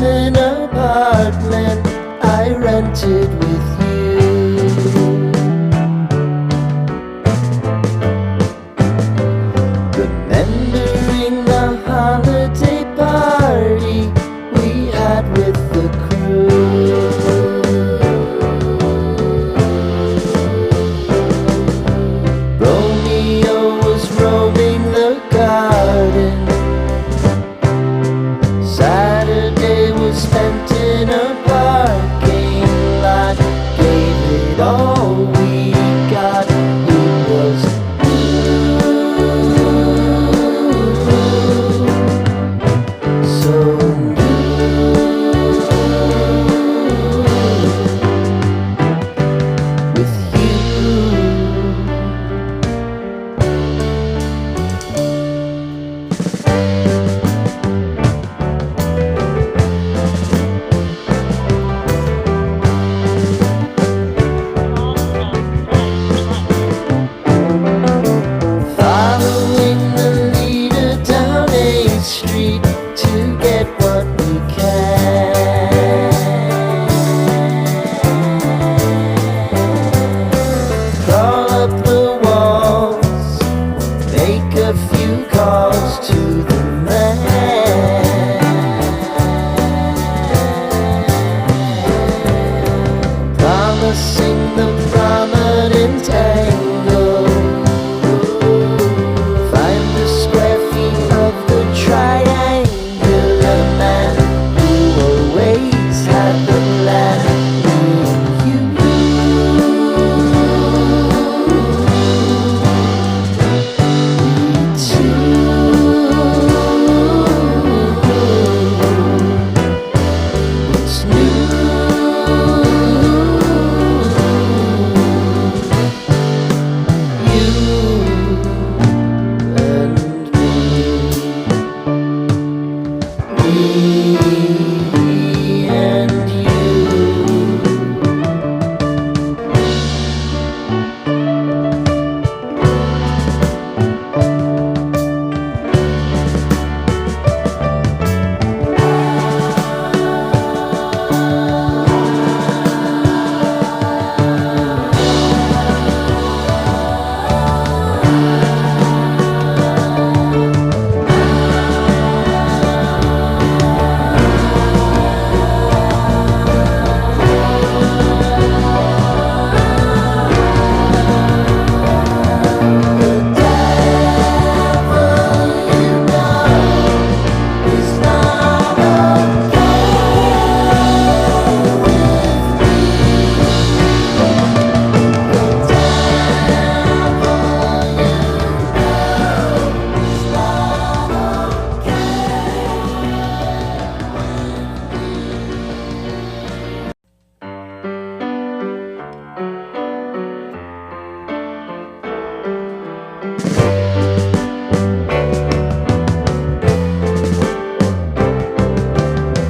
basement apartment I rented with you. Remembering the holiday party we had with the crew. Romeo was roaming the garden. Saturday was spent in a parking lot. Gave it all we got. It was so with you. Following the leader down 8th Street to get what we can. Crawl up the walls, make a few calls to the man. Promising the prominent angle. Find the square feet of the triangular man who always had the plan. What's new? Me and you.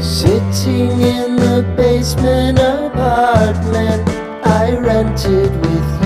Sitting in the basement apartment I rented with you.